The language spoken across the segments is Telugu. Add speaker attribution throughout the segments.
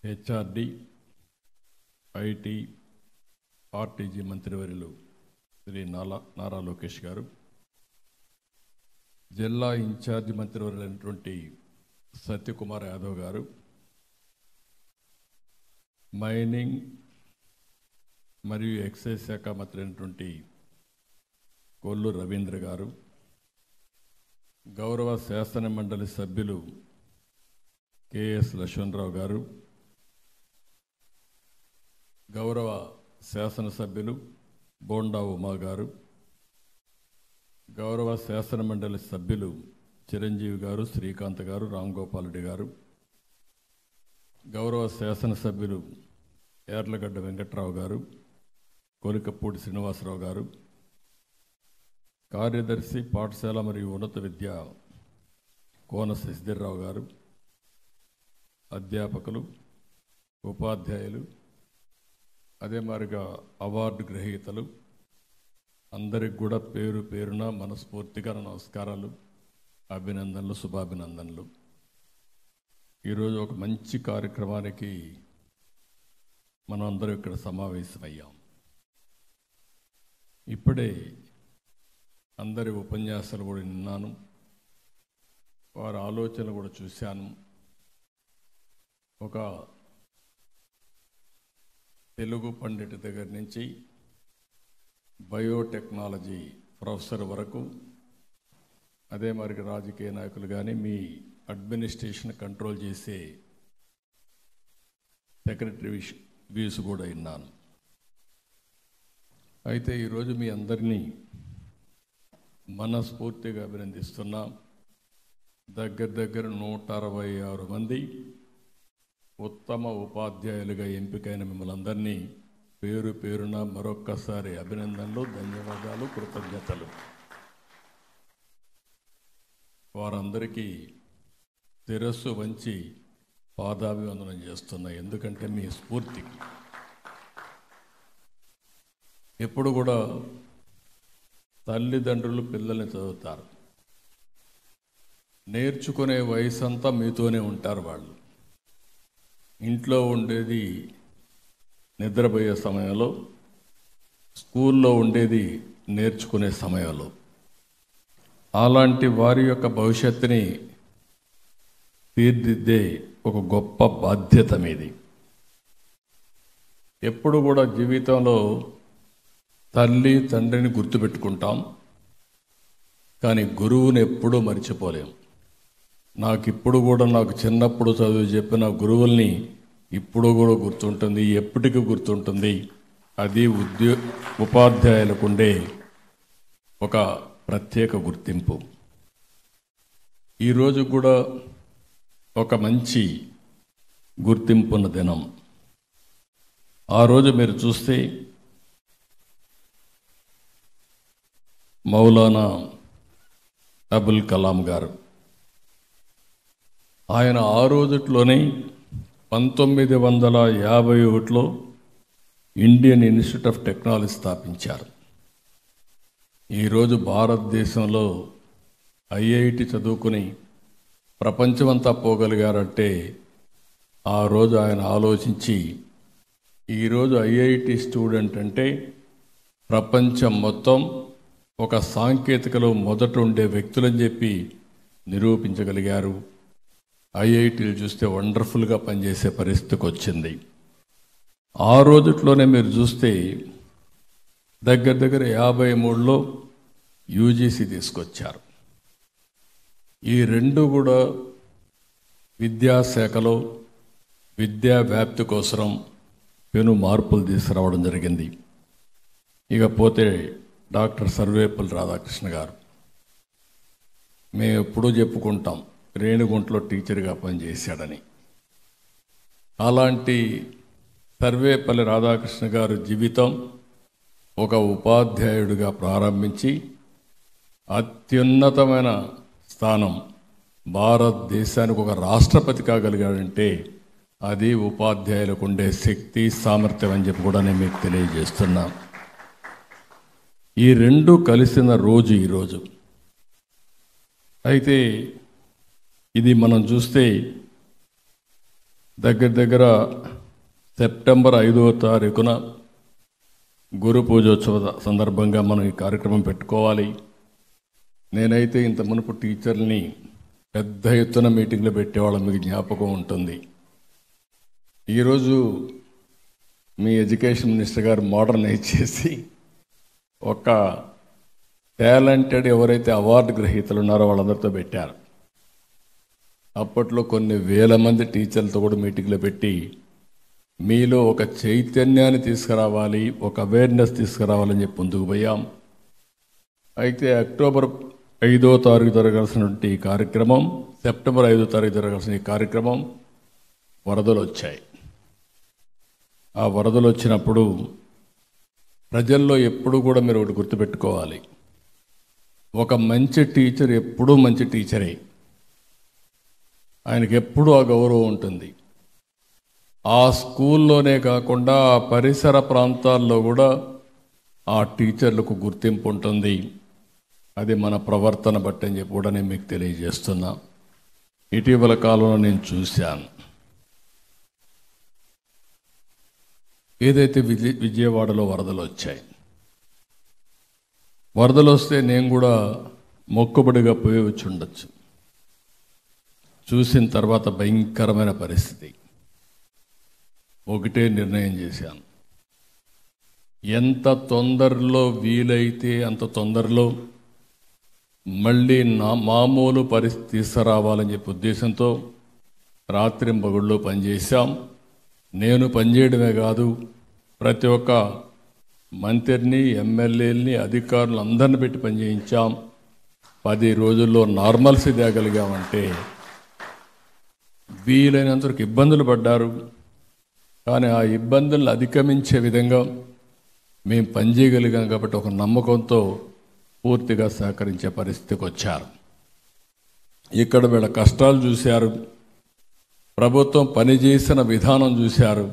Speaker 1: హెచ్ఆర్డి, ఐటీ, ఆర్టీజీ మంత్రివర్యులు శ్రీ నారా లోకేష్ గారు, జిల్లా ఇన్ఛార్జి మంత్రివర్యులైనటువంటి సత్యకుమార్ యాదవ్ గారు, మైనింగ్ మరియు ఎక్సైజ్ శాఖ మంత్రి అయినటువంటి కొల్లు రవీంద్ర గారు, గౌరవ శాసన మండలి సభ్యులు కెఎస్ లక్ష్మణరావు గారు, గౌరవ శాసనసభ్యులు బోండా ఉమా గారు, గౌరవ శాసన మండలి సభ్యులు చిరంజీవి గారు, శ్రీకాంత్ గారు, రామ్ గోపాల్ రెడ్డి గారు, గౌరవ శాసనసభ్యులు యార్లగడ్డ వెంకట్రావు గారు, కోలికపూడి శ్రీనివాసరావు గారు, కార్యదర్శి పాఠశాల మరియు ఉన్నత విద్య కోన శశిధర్రావు గారు, అధ్యాపకులు, ఉపాధ్యాయులు, అదే మాదిరిగా అవార్డు గ్రహీతలు అందరికి కూడా పేరు పేరున మనస్ఫూర్తిగా నమస్కారాలు, అభినందనలు, శుభాభినందనలు. ఈరోజు ఒక మంచి కార్యక్రమానికి మనం అందరం ఇక్కడ సమావేశమయ్యాం. ఇప్పుడే అందరి ఉపన్యాసాలు కూడా విన్నాను, వారి ఆలోచనలు కూడా చూశాను. ఒక తెలుగు పండిట్ దగ్గర నుంచి బయోటెక్నాలజీ ప్రొఫెసర్ వరకు, అదే మరి రాజకీయ నాయకులు కానీ మీ అడ్మినిస్ట్రేషన్ కంట్రోల్ చేసే సెక్రటరీ వ్యూస్ కూడా విన్నాను. అయితే ఈరోజు మీ అందరినీ మనస్ఫూర్తిగా అభినందిస్తున్నాం. దగ్గర 166 మంది ఉత్తమ ఉపాధ్యాయులుగా ఎంపికైన మిమ్మల్ని అందరినీ పేరు పేరున మరొక్కసారి అభినందనలు, ధన్యవాదాలు, కృతజ్ఞతలు. వారందరికీ శిరస్సు వంచి పాదాభివందనం చేస్తున్నా. ఎందుకంటే మీ స్ఫూర్తికి ఎప్పుడు కూడా తల్లిదండ్రులు పిల్లల్ని చదువుతారు, నేర్చుకునే వయసు అంతా మీతోనే ఉంటారు. వాళ్ళు ఇంట్లో ఉండేది నిద్రపోయే సమయంలో, స్కూల్లో ఉండేది నేర్చుకునే సమయంలో. అలాంటి వారి యొక్క భవిష్యత్తుని తీర్చిదిద్దే ఒక గొప్ప బాధ్యత మీది. ఎప్పుడు కూడా జీవితంలో తల్లి తండ్రిని గుర్తుపెట్టుకుంటాం, కానీ గురువుని ఎప్పుడూ మర్చిపోలేం. నాకు చిన్నప్పుడు చదువు చెప్పిన గురువుల్ని ఇప్పుడు కూడా గుర్తుంటుంది, ఎప్పటికీ గుర్తుంటుంది. అది ఉపాధ్యాయులకు ఉండే ఒక ప్రత్యేక గుర్తింపు. ఈరోజు కూడా ఒక మంచి గుర్తింపున్న దినం. ఆ రోజు మీరు చూస్తే మౌలానా అబుల్ కలాం గారు, ఆయన ఆ రోజుట్లోనే 1951లో ఇండియన్ ఇన్స్టిట్యూట్ ఆఫ్ టెక్నాలజీ స్థాపించారు. ఈరోజు భారతదేశంలో ఐఐటి చదువుకుని ప్రపంచమంతా పోగలిగారంటే ఆ రోజు ఆయన ఆలోచించి, ఈరోజు ఐఐటి స్టూడెంట్ అంటే ప్రపంచం మొత్తం ఒక సాంకేతికలో మొదట ఉండే వ్యక్తులని చెప్పి నిరూపించగలిగారు. ఐఐటీలు చూస్తే వండర్ఫుల్గా పనిచేసే పరిస్థితికి వచ్చింది. ఆ రోజుట్లోనే మీరు చూస్తే దగ్గర 53లో యూజీసీ తీసుకొచ్చారు. ఈ రెండు కూడా విద్యాశాఖలో విద్యా వ్యాప్తి కోసం పెను మార్పులు తీసుకురావడం జరిగింది. ఇకపోతే డాక్టర్ సర్వేపల్లి రాధాకృష్ణ గారు, మేము ఎప్పుడూ చెప్పుకుంటాం రేణిగుంటలో టీచర్గా పనిచేశాడని. అలాంటి సర్వేపల్లి రాధాకృష్ణ గారు జీవితం ఒక ఉపాధ్యాయుడిగా ప్రారంభించి అత్యున్నతమైన స్థానం, భారతదేశానికి ఒక రాష్ట్రపతి కాగలిగాడంటే అది ఉపాధ్యాయులకు ఉండే శక్తి, సామర్థ్యం అని చెప్పి కూడా నేను మీకు తెలియజేస్తున్నా. ఈ రెండు కలిసిన రోజు ఈరోజు. అయితే ఇది మనం చూస్తే దగ్గర దగ్గర సెప్టెంబర్ 5వ తారీఖున గురు పూజోత్సవ సందర్భంగా మనం ఈ కార్యక్రమం పెట్టుకోవాలి. నేనైతే ఇంత మునుపు టీచర్ని పెద్ద ఎత్తున మీటింగ్లో పెట్టేవాళ్ళం, మీకు జ్ఞాపకం ఉంటుంది. ఈరోజు మీ ఎడ్యుకేషన్ మినిస్టర్ గారు మోడర్నైజ్ చేసి ఒక టాలెంటెడ్ ఎవరైతే అవార్డు గ్రహీతలు ఉన్నారో వాళ్ళందరితో పెట్టారు. అప్పట్లో కొన్ని వేల మంది టీచర్లతో కూడా మీటింగ్లో పెట్టి మీలో ఒక చైతన్యాన్ని తీసుకురావాలి, ఒక అవేర్నెస్ తీసుకురావాలని చెప్పి ముందుకు పోయాం. అయితే అక్టోబర్ 5వ తారీఖు జరగాల్సినటువంటి ఈ కార్యక్రమం, సెప్టెంబర్ 5వ తారీఖు జరగాల్సిన ఈ కార్యక్రమం వరదలు వచ్చాయి. ఆ వరదలు వచ్చినప్పుడు ప్రజల్లో ఎప్పుడు కూడా మీరు ఒకటి గుర్తుపెట్టుకోవాలి, ఒక మంచి టీచర్ ఎప్పుడూ మంచి టీచరే, ఆయనకి ఎప్పుడూ ఆ గౌరవం ఉంటుంది. ఆ స్కూల్లోనే కాకుండా ఆ పరిసర ప్రాంతాల్లో కూడా ఆ టీచర్లకు గుర్తింపు ఉంటుంది. అది మన ప్రవర్తన బట్టి అని చెప్పి కూడా నేను మీకు తెలియజేస్తున్నా. ఇటీవల కాలంలో నేను చూశాను, ఏదైతే విజయవాడలో వరదలు వచ్చాయి, వరదలు వస్తే నేను కూడా మొక్కుబడిగా పోయి వచ్చి ఉండొచ్చు. చూసిన తర్వాత భయంకరమైన పరిస్థితి. ఒకటే నిర్ణయం చేశాను, ఎంత తొందరలో వీలైతే అంత తొందరలో మళ్ళీ మామూలు పరిస్థితి తీసుకురావాలని చెప్పి ఉద్దేశంతో రాత్రింబగళ్ళు పనిచేశాం. నేను పనిచేయడమే కాదు, ప్రతి ఒక్క మంత్రిని, ఎమ్మెల్యేలని, అధికారులు అందరిని పెట్టి పనిచేయించాం. 10 రోజుల్లో నార్మల్సీ తేగలిగామంటే వీలైనంతవరకు ఇబ్బందులు పడ్డారు, కానీ ఆ ఇబ్బందులను అధిగమించే విధంగా మేము పనిచేయగలిగాం. కాబట్టి ఒక నమ్మకంతో పూర్తిగా సహకరించే పరిస్థితికి వచ్చారు. ఇక్కడ వీళ్ళ కష్టాలు చూశారు, ప్రభుత్వం పనిచేసిన విధానం చూశారు,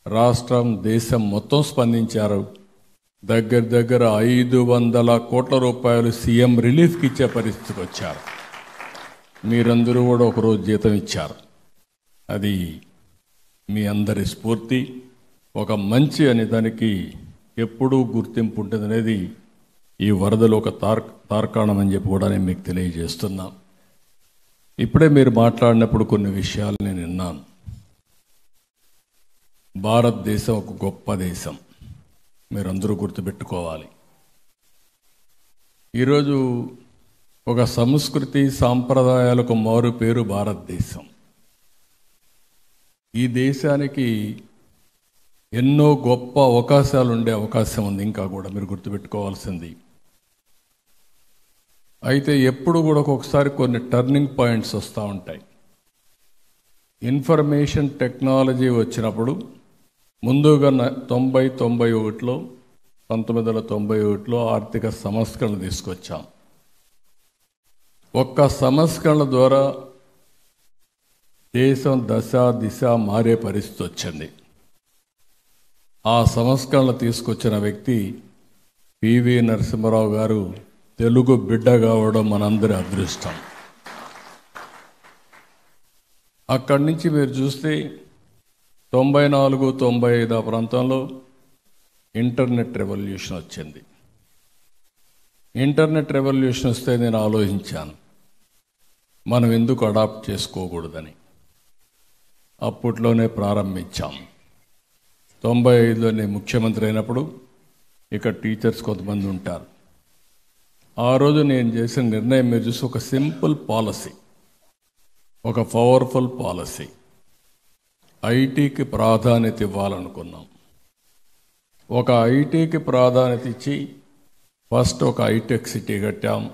Speaker 1: రాష్ట్రం, దేశం మొత్తం స్పందించారు. దగ్గర దగ్గర 500 కోట్ల రూపాయలు సీఎం రిలీఫ్కి ఇచ్చే పరిస్థితికి వచ్చారు. మీరందరూ కూడా ఒకరోజు జీతం ఇచ్చారు. అది మీ అందరి స్ఫూర్తి. ఒక మంచి అనే దానికి ఎప్పుడూ గుర్తింపు ఉంటుంది అనేది ఈ వరదలు ఒక తార్కాణం అని చెప్పి కూడా నేను మీకు తెలియజేస్తున్నా. ఇప్పుడే మీరు మాట్లాడినప్పుడు కొన్ని విషయాలు నేను విన్నాను. భారతదేశం ఒక గొప్ప దేశం, మీరందరూ గుర్తుపెట్టుకోవాలి. ఈరోజు ఒక సంస్కృతి సాంప్రదాయాలకు మారు పేరు భారతదేశం. ఈ దేశానికి ఎన్నో గొప్ప అవకాశాలు ఉండే అవకాశం ఉంది, ఇంకా కూడా మీరు గుర్తుపెట్టుకోవాల్సింది. అయితే ఎప్పుడు కూడా ఒక్కొక్కసారి కొన్ని టర్నింగ్ పాయింట్స్ వస్తూ ఉంటాయి. ఇన్ఫర్మేషన్ టెక్నాలజీ వచ్చినప్పుడు ముందుగా 1991లో ఆర్థిక సంస్కరణ తీసుకొచ్చాం. ఒక్క సంస్కరణ ద్వారా దేశం దశ దిశ మారే పరిస్థితి వచ్చింది. ఆ సంస్కరణ తీసుకొచ్చిన వ్యక్తి పివి నరసింహారావు గారు. తెలుగు బిడ్డ కావడం మనందరి అదృష్టం. అక్కడి నుంచి మీరు చూస్తే 94, 95 ఆ ప్రాంతంలో ఇంటర్నెట్ రెవల్యూషన్ వచ్చింది. ఇంటర్నెట్ రెవల్యూషన్ వస్తే నేను ఆలోచించాను, మనం ఎందుకు అడాప్ట్ చేసుకోకూడదని. అప్పట్లోనే ప్రారంభించాం. 95లో నేను ముఖ్యమంత్రి అయినప్పుడు ఇక్కడ టీచర్స్ కొంతమంది ఉంటారు. ఆ రోజు నేను చేసిన నిర్ణయం మీరు చూసి, ఒక సింపుల్ పాలసీ, ఒక పవర్ఫుల్ పాలసీ, ఐటీకి ప్రాధాన్యత ఇవ్వాలనుకున్నాం. ఒక ఐటీకి ప్రాధాన్యత ఇచ్చి ఫస్ట్ ఒక హైటెక్ సిటీ కట్టాం.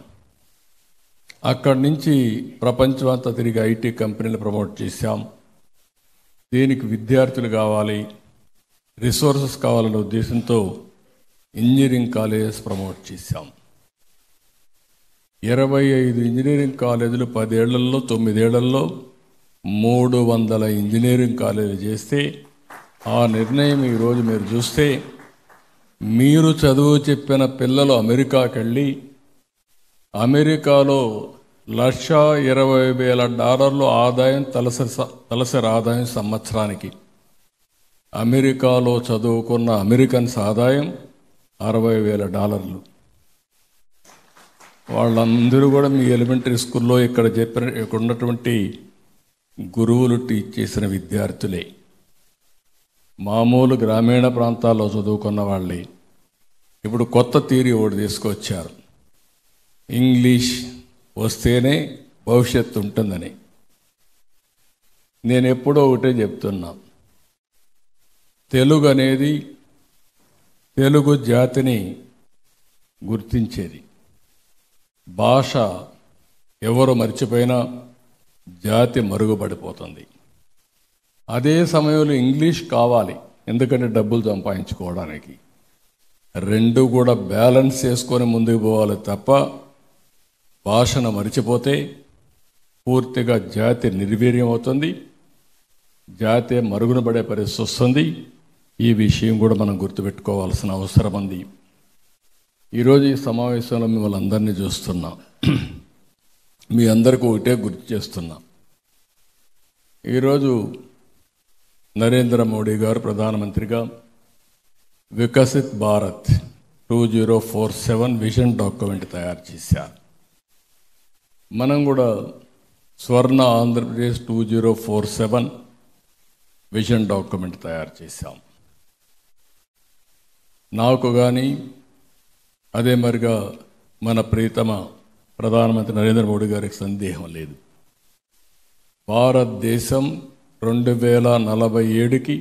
Speaker 1: అక్కడి నుంచి ప్రపంచం అంతా తిరిగి ఐటీ కంపెనీలు ప్రమోట్ చేశాం. దీనికి విద్యార్థులు కావాలి, రిసోర్సెస్ కావాలనే ఉద్దేశంతో ఇంజనీరింగ్ కాలేజెస్ ప్రమోట్ చేశాం. 25 ఇంజనీరింగ్ కాలేజీలు 10 ఏళ్లలో, 9 ఏళ్లలో 300 ఇంజనీరింగ్ కాలేజీలు చేస్తే, ఆ నిర్ణయం ఈరోజు మీరు చూస్తే, మీరు చదువు చెప్పిన పిల్లలు అమెరికాకి వెళ్ళి అమెరికాలో $1,20,000 ఆదాయం, తలసరి ఆదాయం సంవత్సరానికి. అమెరికాలో చదువుకున్న అమెరికన్స్ ఆదాయం $60,000. వాళ్ళందరూ కూడా మీ ఎలిమెంటరీ స్కూల్లో ఇక్కడ ఉన్నటువంటి గురువులు టీచ్ చేసిన విద్యార్థులే. మామూలు గ్రామీణ ప్రాంతాల్లో చదువుకున్న వాళ్ళే. ఇప్పుడు కొత్త థియరీ ఒకటి తీసుకొచ్చారు, ఇంగ్లీష్ వస్తేనే భవిష్యత్తు ఉంటుందని. నేను ఎప్పుడో ఒకటే చెప్తున్నా, తెలుగు అనేది తెలుగు జాతిని గుర్తించేది. భాష ఎవరు మర్చిపోయినా జాతి మరుగుపడిపోతుంది. అదే సమయంలో ఇంగ్లీష్ కావాలి, ఎందుకంటే డబ్బులు సంపాదించుకోవడానికి. రెండు కూడా బ్యాలెన్స్ చేసుకొని ముందుకు పోవాలి తప్ప భాషను మర్చిపోతే పూర్తిగా జాతి నిర్వీర్యం అవుతుంది, జాతి మరుగున పడే పరిస్థితి వస్తుంది. ఈ విషయం కూడా మనం గుర్తుపెట్టుకోవాల్సిన అవసరం ఉంది. ఈరోజు ఈ సమావేశంలో మిమ్మల్ని అందరినీ చూస్తున్నాం. మీ అందరికీ ఒకటే గుర్తు చేస్తున్నా, ఈరోజు నరేంద్ర మోడీ గారు ప్రధానమంత్రిగా వికసిత్ భారత్ 2047 విజన్ డాక్యుమెంట్ తయారు చేశారు. మనం కూడా స్వర్ణ ఆంధ్రప్రదేశ్ 2047 విజన్ డాక్యుమెంట్ తయారు చేశాం. నాకు కానీ అదే మరిగా మన ప్రీతమ ప్రధానమంత్రి నరేంద్ర మోడీ గారికి సందేహం లేదు, భారతదేశం 2047కి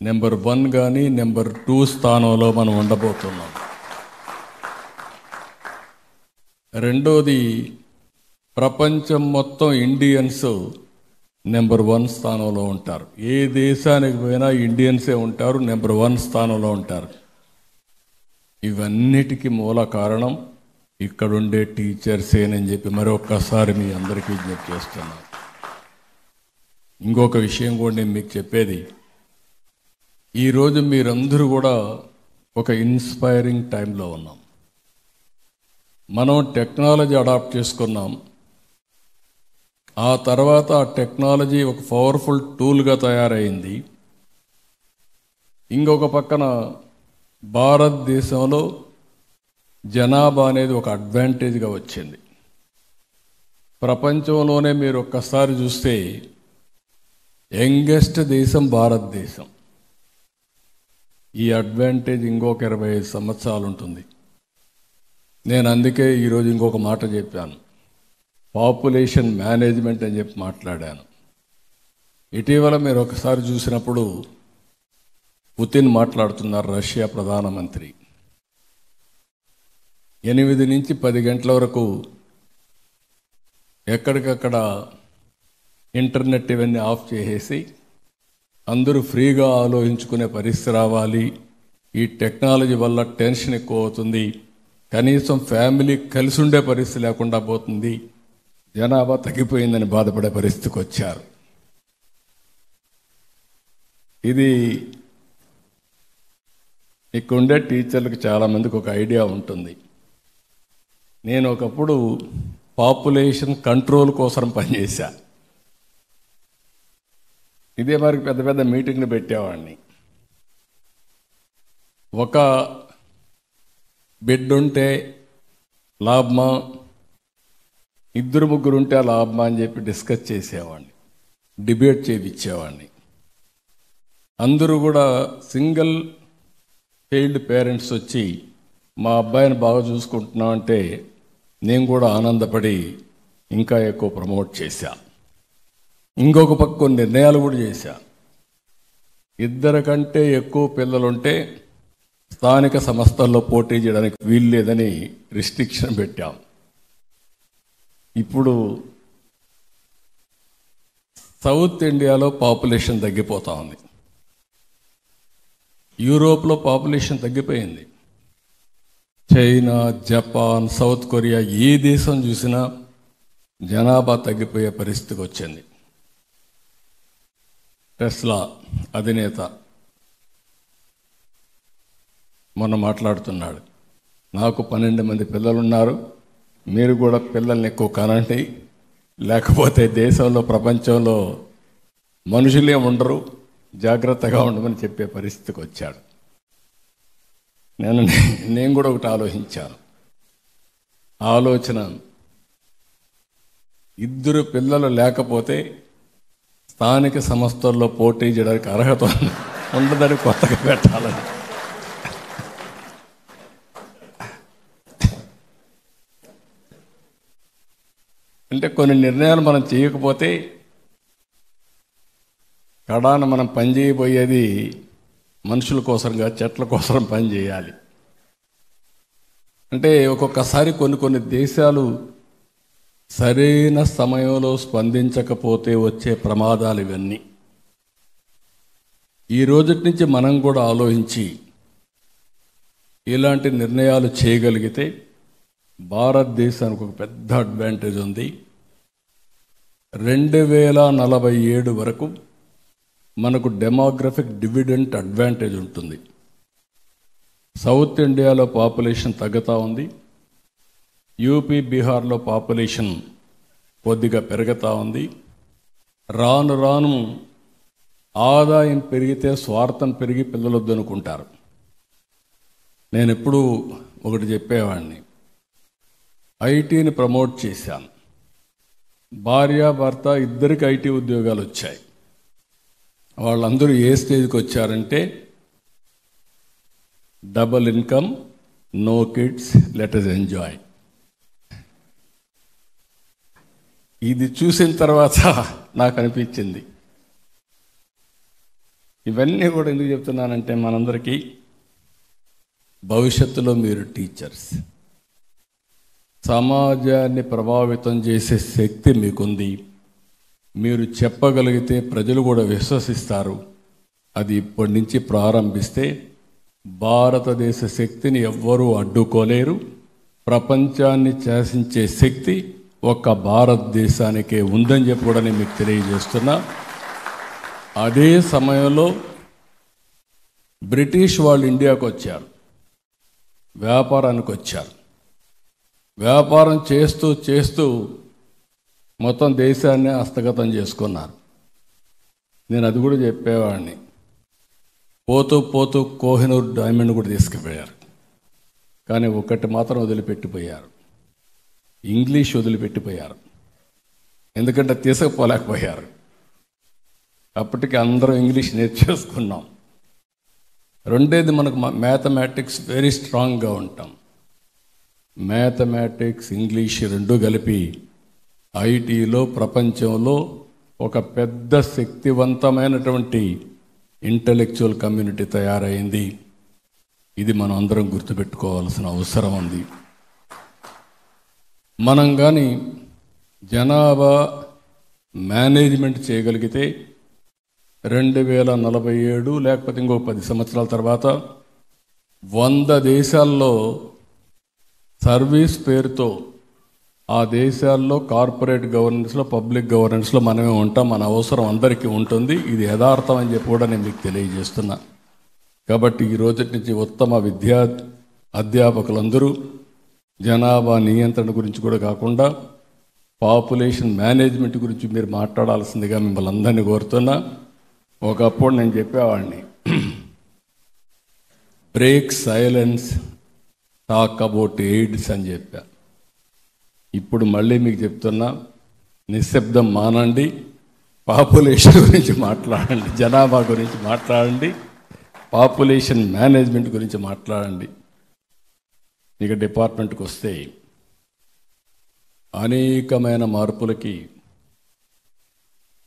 Speaker 1: నెంబర్ 1 కానీ నెంబర్ 2 స్థానంలో మనం ఉండబోతున్నాం. రెండోది, ప్రపంచం మొత్తం ఇండియన్స్ నెంబర్ 1 స్థానంలో ఉంటారు. ఏ దేశానికి పోయినా ఇండియన్సే ఉంటారు, నెంబర్ 1 స్థానంలో ఉంటారు. ఇవన్నిటికీ మూల కారణం ఇక్కడుండే టీచర్సేనని చెప్పి మరొక్కసారి మీ అందరికీ విజ్ఞప్తి చేస్తున్నాను. ఇంకొక విషయం కూడా నేను మీకు చెప్పేది, ఈరోజు మీరందరూ కూడా ఒక ఇన్స్పైరింగ్ టైంలో ఉన్నాం. మనం టెక్నాలజీ అడాప్ట్ చేసుకున్నాం, ఆ తర్వాత ఆ టెక్నాలజీ ఒక పవర్ఫుల్ టూల్గా తయారైంది. ఇంకొక పక్కన భారతదేశంలో జనాభా అనేది ఒక అడ్వాంటేజ్గా వచ్చింది. ప్రపంచంలోనే మీరు ఒక్కసారి చూస్తే యంగెస్ట్ దేశం భారతదేశం. ఈ అడ్వాంటేజ్ ఇంకొక 25 సంవత్సరాలు ఉంటుంది. నేను అందుకే ఈరోజు ఇంకొక మాట చెప్పాను, పాపులేషన్ మేనేజ్మెంట్ అని చెప్పి మాట్లాడాను. ఇటీవల మీరు ఒకసారి చూసినప్పుడు పుతిన్ మాట్లాడుతున్నారు, రష్యా ప్రధానమంత్రి. 8 నుంచి 10 గంటల వరకు ఎక్కడికక్కడ ఇంటర్నెట్ ఇవన్నీ ఆఫ్ చేసేసి అందరూ ఫ్రీగా ఆలోచించుకునే పరిస్థితి రావాలి. ఈ టెక్నాలజీ వల్ల టెన్షన్ ఎక్కువ అవుతుంది, కనీసం ఫ్యామిలీ కలిసి ఉండే పరిస్థితి లేకుండా పోతుంది, జనాభా తగ్గిపోయిందని బాధపడే పరిస్థితికి వచ్చారు. ఇది ఇక్కడుండే టీచర్లకు చాలామందికి ఒక ఐడియా ఉంటుంది. నేను ఒకప్పుడు పాపులేషన్ కంట్రోల్ కోసం పనిచేశా. ఇదే మరి పెద్ద పెద్ద మీటింగ్లు పెట్టేవాడిని. ఒక బిడ్డ ఉంటే లాభమా, 2-3 ఉంటే లాభమా అని చెప్పి డిస్కస్ చేసేవాడిని, డిబేట్ చేయించేవాడిని. అందరూ కూడా సింగిల్ చైల్డ్ పేరెంట్స్ వచ్చి మా అబ్బాయిని బాగా చూసుకుంటున్నామంటే నేను కూడా ఆనందపడి ఇంకా ఎక్కువ ప్రమోట్ చేశా. ఇంకొక పక్క కొన్ని నిర్ణయాలు కూడా చేశా. 2 కంటే ఎక్కువ పిల్లలుంటే స్థానిక సంస్థల్లో పోటీ చేయడానికి వీలు లేదని రిస్ట్రిక్షన్ పెట్టాం. ఇప్పుడు సౌత్ ఇండియాలో పాపులేషన్ తగ్గిపోతూ ఉంది, యూరోప్లో పాపులేషన్ తగ్గిపోయింది, చైనా, జపాన్, సౌత్ కొరియా ఏ దేశం చూసినా జనాభా తగ్గిపోయే పరిస్థితికి వచ్చింది. టెస్లా అధినేత మొన్న మాట్లాడుతున్నాడు, నాకు 12 మంది పిల్లలున్నారు, మీరు కూడా పిల్లల్ని ఎక్కువ కనండి, లేకపోతే దేశంలో ప్రపంచంలో మనుషులే ఉండరు, జాగ్రత్తగా ఉండమని చెప్పే పరిస్థితికి వచ్చాడు. నేను కూడా ఒకటి ఆలోచించాను. ఆలోచన, ఇద్దరు పిల్లలు లేకపోతే స్థానిక సంస్థల్లో పోటీ చేయడానికి అర్హత ఉండదని కొత్తగా పెట్టాలని. అంటే కొన్ని నిర్ణయాలు మనం చేయకపోతే కడాన మనం పని చేయబోయేది మనుషుల కోసంగా, చెట్ల కోసం పని చేయాలి. అంటే ఒక్కొక్కసారి కొన్ని దేశాలు సరైన సమయంలో స్పందించకపోతే వచ్చే ప్రమాదాలు ఇవన్నీ. ఈ రోజు నుంచి మనం కూడా ఆలోచించి ఇలాంటి నిర్ణయాలు చేయగలిగితే భారతదేశానికి ఒక పెద్ద అడ్వాంటేజ్ ఉంది. 2047 వరకు మనకు డెమోగ్రఫిక్ డివిడెంట్ అడ్వాంటేజ్ ఉంటుంది. సౌత్ ఇండియాలో పాపులేషన్ తగ్గుతూ ఉంది, యూపీ బీహార్లో పాపులేషన్ కొద్దిగా పెరుగుతూ ఉంది. రాను రాను ఆదాయం పెరిగితే స్వార్థం పెరిగి పిల్లలు వద్దనుకుంటారు. నేను ఎప్పుడూ ఒకటి చెప్పేవాడిని, ఐటీని ప్రమోట్ చేశాను. భార్యాభర్త ఇద్దరికి ఐటీ ఉద్యోగాలు వచ్చాయి. వాళ్ళందరూ ఏ స్టేజ్కి వచ్చారంటే double income, no kids, let us enjoy. ఇది చూసిన తర్వాత నాకు అనిపించింది, ఇవన్నీ కూడా ఎందుకు చెప్తున్నానంటే మనందరికీ భవిష్యత్తులో మీరు టీచర్స్, సమాజాన్ని ప్రభావితం చేసే శక్తి మీకుంది. మీరు చెప్పగలిగితే ప్రజలు కూడా విశ్వసిస్తారు. అది ఇప్పటి నుంచి ప్రారంభిస్తే భారతదేశ శక్తిని ఎవ్వరూ అడ్డుకోలేరు. ప్రపంచాన్ని శాసించే శక్తి ఒక్క భారతదేశానికే ఉందని చెప్పి కూడా నేను మీకు తెలియజేస్తున్నా. అదే సమయంలో బ్రిటిష్ వాళ్ళు ఇండియాకు వచ్చారు, వ్యాపారానికి వచ్చారు. వ్యాపారం చేస్తూ చేస్తూ మొత్తం దేశాన్ని హస్తగతం చేసుకున్నారు. నేను అది కూడా చెప్పేవాడిని. పోతూ పోతూ కోహినూర్ డైమండ్ కూడా తీసుకుపోయారు. కానీ ఒకటి మాత్రం వదిలిపెట్టిపోయారు, ఇంగ్లీష్ వదిలిపెట్టిపోయారు. ఎందుకంటే తీసుకుపోలేకపోయారు. అప్పటికి అందరం ఇంగ్లీష్ నేర్చేసుకున్నాం. రెండేది, మనకు మ్యాథమెటిక్స్ వెరీ స్ట్రాంగ్గా ఉంటాం. మ్యాథమెటిక్స్, ఇంగ్లీష్ రెండు కలిపి ఐటీలో ప్రపంచంలో ఒక పెద్ద శక్తివంతమైనటువంటి ఇంటలెక్చువల్ కమ్యూనిటీ తయారైంది. ఇది మనం అందరం గుర్తుపెట్టుకోవాల్సిన అవసరం ఉంది. మనం కానీ జనాభా మేనేజ్మెంట్ చేయగలిగితే 2047 లేకపోతే ఇంకో 10 సంవత్సరాల తర్వాత 100 దేశాల్లో సర్వీస్ పేరుతో ఆ దేశాల్లో కార్పొరేట్ గవర్నెన్స్లో, పబ్లిక్ గవర్నెన్స్లో మనమే ఉంటాం. మన అవసరం అందరికీ ఉంటుంది. ఇది యథార్థం అని చెప్పి కూడా నేను మీకు తెలియజేస్తున్నా. కాబట్టి ఈ రోజు నుంచి ఉత్తమ అధ్యాపకులందరూ జనాభా నియంత్రణ గురించి కూడా కాకుండా పాపులేషన్ మేనేజ్మెంట్ గురించి మీరు మాట్లాడాల్సిందిగా మిమ్మల్ని అందరినీ కోరుతున్నా. ఒకప్పుడు నేను చెప్పేవాడిని, break silence, talk about AIDS అని చెప్పా. ఇప్పుడు మళ్ళీ మీకు చెప్తున్నా, నిశ్శబ్దం మానండి, పాపులేషన్ గురించి మాట్లాడండి, జనాభా గురించి మాట్లాడండి, పాపులేషన్ మేనేజ్మెంట్ గురించి మాట్లాడండి. ఇక డిపార్ట్మెంట్కి వస్తే అనేకమైన మార్పులకి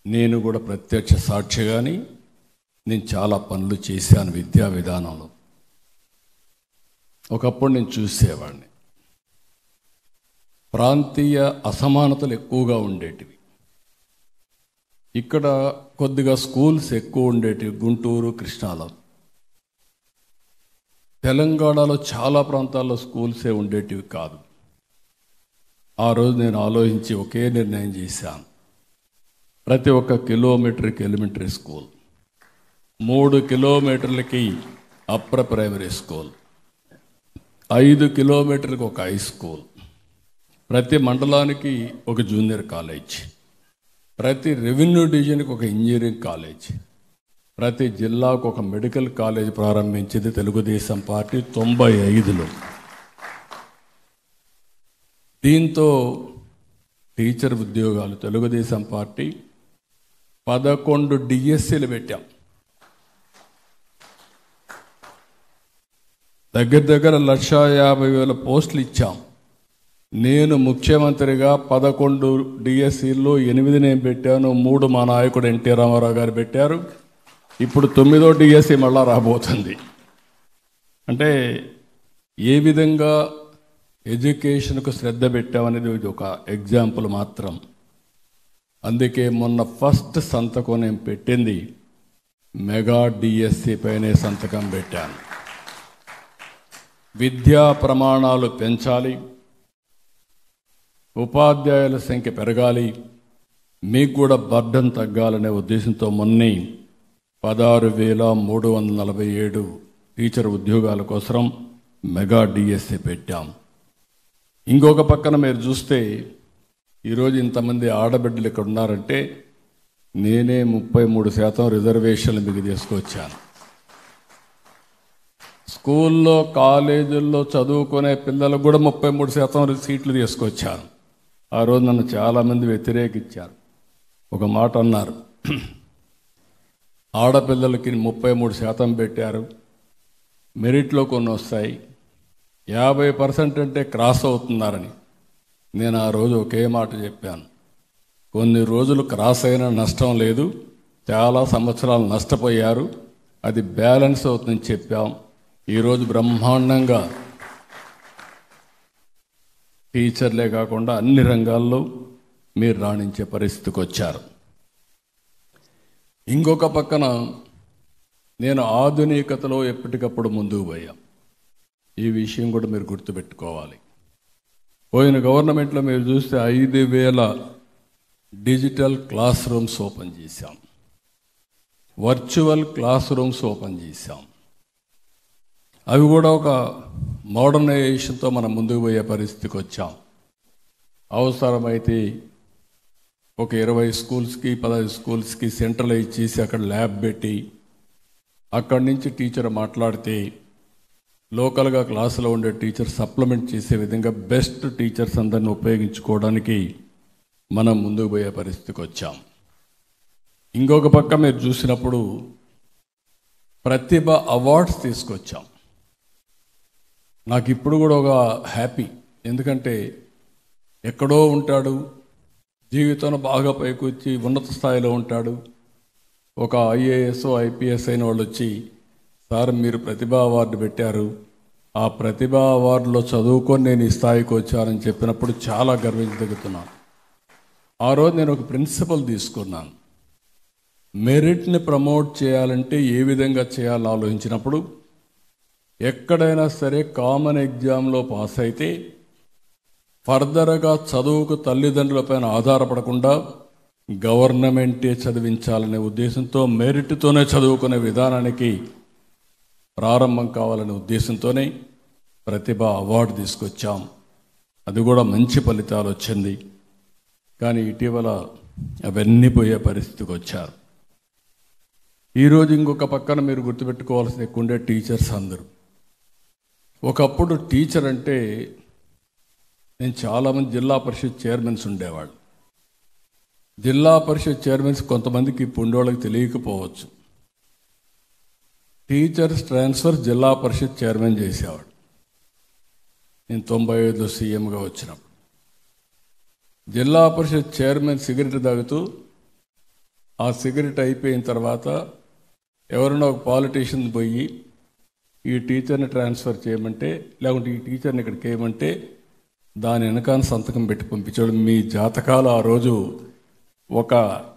Speaker 1: నేను కూడా ప్రత్యక్ష సాక్షిగాని నేను చాలా పనులు చేశాను విద్యా విధానంలో. ఒకప్పుడు నేను చూసేవాడిని, ప్రాంతీయ అసమానతలు ఎక్కువగా ఉండేటివి. ఇక్కడ కొద్దిగా స్కూల్స్ ఎక్కువ ఉండేటివి, గుంటూరు, కృష్ణాలో. తెలంగాణలో చాలా ప్రాంతాల్లో స్కూల్సే ఉండేటివి కాదు. ఆ రోజు నేను ఆలోచించి ఒకే నిర్ణయం చేశాను, ప్రతి ఒక్క కిలోమీటర్కి ఎలిమెంటరీ స్కూల్, 3 కిలోమీటర్లకి అప్పర్ ప్రైమరీ స్కూల్, 5 కిలోమీటర్లకు ఒక హై స్కూల్, ప్రతి మండలానికి ఒక జూనియర్ కాలేజ్, ప్రతి రెవెన్యూ డివిజన్కి ఒక ఇంజనీరింగ్ కాలేజ్, ప్రతి జిల్లాకు ఒక మెడికల్ కాలేజ్ ప్రారంభించింది తెలుగుదేశం పార్టీ 95లో. దీంతో టీచర్ ఉద్యోగాలు తెలుగుదేశం పార్టీ 11 డిఎస్సీలు పెట్టాం. దగ్గర 1,50,000 పోస్టులు ఇచ్చాం. నేను ముఖ్యమంత్రిగా 11 డిఎస్సీల్లో 8 నేను పెట్టాను, 3 మా నాయకుడు ఎన్టీ రామారావు గారు పెట్టారు. ఇప్పుడు 9వ డిఎస్సీ మళ్ళా రాబోతుంది. అంటే ఏ విధంగా ఎడ్యుకేషన్కు శ్రద్ధ పెట్టామనేది ఇది ఒక ఎగ్జాంపుల్ మాత్రం. అందుకే మొన్న ఫస్ట్ సంతకం నేను పెట్టింది మెగా డిఎస్సి పైనే సంతకం పెట్టాను. విద్యా ప్రమాణాలు పెంచాలి, ఉపాధ్యాయుల సంఖ్య పెరగాలి, మీకు కూడా బర్డన్ తగ్గాలనే ఉద్దేశంతో మొన్నే 16,347 టీచర్ ఉద్యోగాల కోసం మెగా డిఎస్సి పెట్టాం. ఇంకొక పక్కన మీరు చూస్తే ఈరోజు ఇంతమంది ఆడబిడ్డలు ఇక్కడ ఉన్నారంటే నేనే 33% రిజర్వేషన్లు మీకు తీసుకొచ్చాను. స్కూల్లో కాలేజీల్లో చదువుకునే పిల్లలకు కూడా 33% సీట్లు తీసుకొచ్చాను. ఆ రోజు నన్ను చాలామంది వ్యతిరేకించారు. ఒక మాట అన్నారు, ఆడపిల్లలకి 33% పెట్టారు, మెరిట్లో కొన్ని వస్తాయి, 50% అంటే క్రాస్ అవుతున్నారని. నేను ఆ రోజు ఒకే మాట చెప్పాను, కొన్ని రోజులు క్రాస్ అయినా నష్టం లేదు, చాలా సంవత్సరాలు నష్టపోయారు, అది బ్యాలెన్స్ అవుతుందని చెప్పాం. ఈరోజు బ్రహ్మాండంగా టీచర్లే కాకుండా అన్ని రంగాల్లో మీరు రాణించే పరిస్థితికి వచ్చారు. ఇంకొక పక్కన నేను ఆధునికతలో ఎప్పటికప్పుడు ముందుకు పోయాం. ఈ విషయం కూడా మీరు గుర్తుపెట్టుకోవాలి. పోయిన గవర్నమెంట్లో మీరు చూస్తే 5,000 డిజిటల్ క్లాస్ రూమ్స్ ఓపెన్ చేశాం, వర్చువల్ క్లాస్ రూమ్స్ ఓపెన్ చేశాం. అవి కూడా ఒక మోడర్నైజేషన్తో మనం ముందుకు పోయే పరిస్థితికి వచ్చాం. అవసరమైతే ఒక 20 స్కూల్స్కి 15 స్కూల్స్కి సెంట్రలైజ్ చేసి అక్కడ ల్యాబ్ పెట్టి అక్కడి నుంచి టీచర్ మాట్లాడితే లోకల్గా క్లాసులో ఉండే టీచర్ సప్లిమెంట్ చేసే విధంగా బెస్ట్ టీచర్స్ అందరిని ఉపయోగించుకోవడానికి మనం ముందుకు పోయే పరిస్థితికి వచ్చాం. ఇంకొక పక్క మీరు చూసినప్పుడు ప్రతిభ అవార్డ్స్ తీసుకొచ్చాం. నాకు ఇప్పుడు కూడా ఒక హ్యాపీ, ఎందుకంటే ఎక్కడో ఉంటాడు, జీవితంలో బాగా పైకి వచ్చి ఉన్నత స్థాయిలో ఉంటాడు, ఒక ఐఏఎస్ ఐపీఎస్ అయిన వాళ్ళు వచ్చి, సార్ మీరు ప్రతిభా అవార్డు పెట్టారు, ఆ ప్రతిభా అవార్డులో చదువుకొని నేను ఈ స్థాయికి వచ్చానని చెప్పినప్పుడు చాలా గర్వించగలుగుతున్నాను. ఆ రోజు నేను ఒక ప్రిన్సిపల్ తీసుకున్నాను, మెరిట్ని ప్రమోట్ చేయాలంటే ఏ విధంగా చేయాలని ఆలోచించినప్పుడు ఎక్కడైనా సరే కామన్ ఎగ్జామ్లో పాస్ అయితే ఫర్దర్గా చదువుకు తల్లిదండ్రులపైన ఆధారపడకుండా గవర్నమెంటే చదివించాలనే ఉద్దేశంతో మెరిట్తోనే చదువుకునే విధానానికి ప్రారంభం కావాలనే ఉద్దేశంతోనే ప్రతిభ అవార్డు తీసుకొచ్చాం. అది కూడా మంచి ఫలితాలు వచ్చింది. కానీ ఇటీవల అవన్నీ పోయే పరిస్థితికి వచ్చారు. ఈరోజు ఇంకొక పక్కన మీరు గుర్తుపెట్టుకోవాల్సిన ఎక్కువ ఉండే టీచర్స్ అందరూ. ఒకప్పుడు టీచర్ అంటే నేను చాలామంది జిల్లా పరిషత్ చైర్మన్స్ ఉండేవాళ్ళు. జిల్లా పరిషత్ చైర్మన్స్ కొంతమందికి ఇప్పుడు ఉండేవాళ్ళకి తెలియకపోవచ్చు. టీచర్స్ ట్రాన్స్ఫర్ జిల్లా పరిషత్ చైర్మన్ చేసేవాడు. నేను 95లో సీఎంగా వచ్చినప్పుడు జిల్లా పరిషత్ చైర్మన్ సిగరెట్ తాగుతూ ఆ సిగరెట్ అయిపోయిన తర్వాత ఎవరైనా ఒక పాలిటీషియన్ పోయి ఈ టీచర్ని ట్రాన్స్ఫర్ చేయమంటే, లేకుంటే ఈ టీచర్ని ఇక్కడికి వేయమంటే దాని వెనకాల సంతకం పెట్టి పంపించాడు. మీ జాతకాలు ఆ రోజు ఒక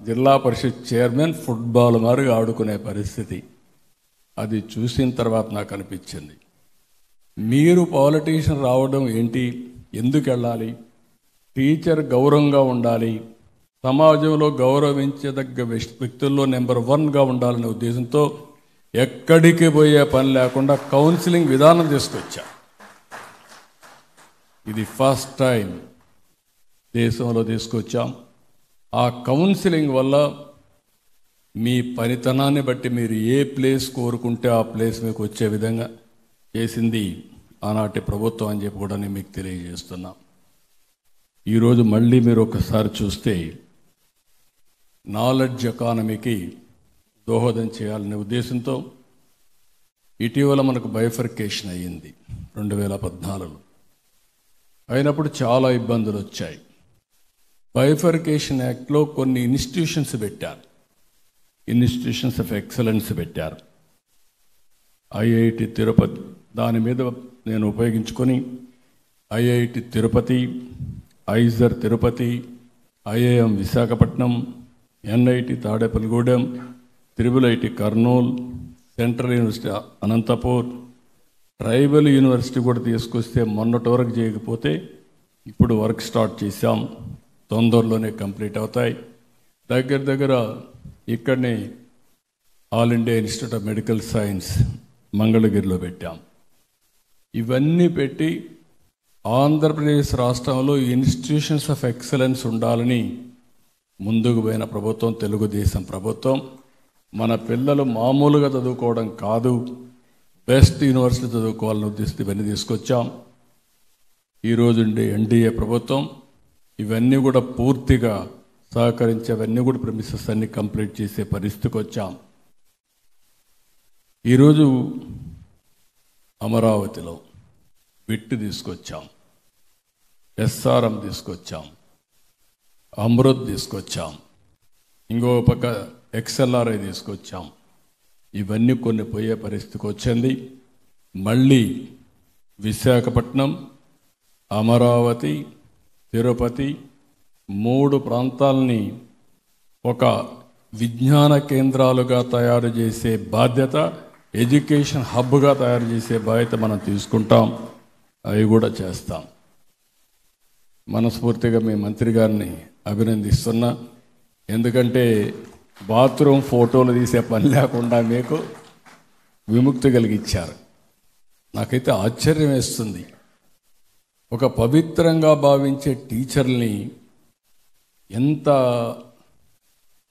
Speaker 1: జిల్లా పరిషత్ చైర్మన్ ఫుట్బాల్ మారిగా ఆడుకునే పరిస్థితి. అది చూసిన తర్వాత నాకు అనిపించింది, మీరు పాలిటీషియన్ రావడం ఏంటి, ఎందుకు వెళ్ళాలి, టీచర్ గౌరవంగా ఉండాలి, సమాజంలో గౌరవించదగ్గ వ్యక్తుల్లో నెంబర్ 1గా ఉండాలనే ఉద్దేశంతో ఎక్కడికి పోయే పని లేకుండా కౌన్సిలింగ్ విధానం తీసుకొచ్చా. ఇది ఫస్ట్ టైం దేశంలో తీసుకొచ్చాం. ఆ కౌన్సిలింగ్ వల్ల మీ పనితనాన్ని బట్టి మీరు ఏ ప్లేస్ కోరుకుంటే ఆ ప్లేస్ మీకు వచ్చే విధంగా చేసింది ఆనాటి ప్రభుత్వం అని చెప్పి కూడా నేను మీకు తెలియజేస్తున్నా. ఈరోజు మళ్ళీ మీరు ఒకసారి చూస్తే నాలెడ్జ్ ఎకానమీకి దోహదం చేయాలనే ఉద్దేశంతో ఇటీవల మనకు బైఫర్కేషన్ అయ్యింది 2014లో. అయినప్పుడు చాలా ఇబ్బందులు వచ్చాయి. బైఫర్కేషన్ యాక్ట్లో కొన్ని ఇన్స్టిట్యూషన్స్ పెట్టారు, ఇన్స్టిట్యూషన్స్ ఆఫ్ ఎక్సలెన్స్ పెట్టారు. ఐఐటి తిరుపతి దాని మీద నేను ఉపయోగించుకొని IIT Tirupati, IISER Tirupati, IIM Visakhapatnam, NIT Tadepalligudem, triple IT Kurnool, central university Anantapur, tribal university కూడా తీసుకొస్తే మొన్నటి వరకు చేయకపోతే ఇప్పుడు వర్క్ స్టార్ట్ చేశాం. తొందరలోనే కంప్లీట్ అవుతాయి. దగ్గర ఇక్కడనే all India institute of medical science మంగళగిరిలో పెట్టాం. ఇవన్నీ పెట్టి ఆంధ్రప్రదేశ్ రాష్ట్రంలో ఇన్స్టిట్యూషన్స్ ఆఫ్ ఎక్సలెన్స్ ఉండాలని ముందుకు పోయిన ప్రభుత్వం తెలుగుదేశం ప్రభుత్వం. మన పిల్లలు మామూలుగా చదువుకోవడం కాదు, బెస్ట్ యూనివర్సిటీ చదువుకోవాలని ఉద్దేశించి ఇవన్నీ తీసుకొచ్చాం. ఈరోజు ఎన్డీఏ ప్రభుత్వం ఇవన్నీ కూడా పూర్తిగా సహకరించి అవన్నీ కూడా ప్రెమిసెస్ అన్ని కంప్లీట్ చేసే పరిస్థితికి వచ్చాం. ఈరోజు అమరావతిలో విట్టు తీసుకొచ్చాం, ఎస్ఆర్ఎం తీసుకొచ్చాం, అమృత్ తీసుకొచ్చాం, ఇంకో పక్క ఎక్స్ఎల్ఆర్ఐ తీసుకొచ్చాం. ఇవన్నీ కొన్ని పోయే పరిస్థితికి వచ్చింది. మళ్ళీ విశాఖపట్నం, అమరావతి, తిరుపతి 3 ప్రాంతాలని ఒక విజ్ఞాన కేంద్రాలుగా తయారు చేసే బాధ్యత, ఎడ్యుకేషన్ హబ్గా తయారు చేసే బాధ్యత మనం తీసుకుంటాం. అవి కూడా చేస్తాం. మనస్ఫూర్తిగా మీ మంత్రి గారిని అభినందిస్తున్నా. ఎందుకంటే బాత్రూమ్ ఫోటోలు తీసే పని లేకుండా మీకు విముక్తి కలిగించారు. నాకైతే ఆశ్చర్యం వేస్తుంది. ఒక పవిత్రంగా భావించే టీచర్ని ఎంత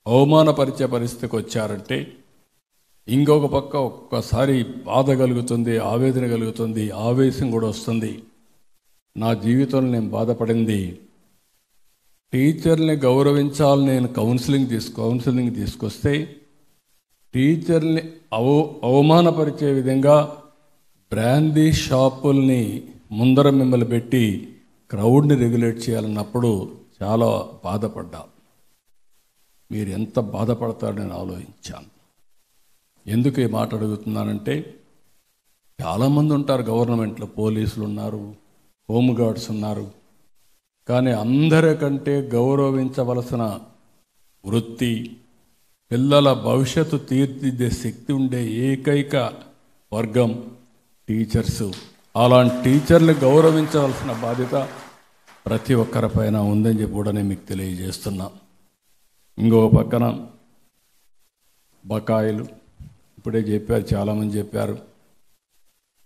Speaker 1: అవమానపరిచే పరిస్థితికి వచ్చారంటే, ఇంకొక పక్క ఒక్కసారి బాధ కలుగుతుంది, ఆవేదన కలుగుతుంది, ఆవేశం కూడా వస్తుంది. నా జీవితంలో నేను బాధపడింది, టీచర్ని గౌరవించాలని నేను కౌన్సిలింగ్ తీసుకొస్తే టీచర్ని అవమానపరిచే విధంగా బ్రాందీ షాపుల్ని ముందర మిమ్మల్ని పెట్టి క్రౌడ్ని రెగ్యులేట్ చేయాలన్నప్పుడు చాలా బాధపడ్డా. మీరు ఎంత బాధపడతారని ఆలోచించాను. ఎందుకు ఈ మాట అడుగుతున్నానంటే, చాలామంది ఉంటారు గవర్నమెంట్లో, పోలీసులు ఉన్నారు, హోంగార్డ్స్ ఉన్నారు. కానీ అందరికంటే గౌరవించవలసిన వృత్తి, పిల్లల భవిష్యత్తు తీర్చిదిద్దే శక్తి ఉండే ఏకైక వర్గం టీచర్సు. అలాంటి టీచర్లు గౌరవించవలసిన బాధ్యత ప్రతి ఒక్కరిపైన ఉందని చెప్పి కూడా నేను మీకు తెలియజేస్తున్నా. ఇంకో పక్కన బకాయిలు ఇప్పుడే చెప్పారు, చాలామంది చెప్పారు.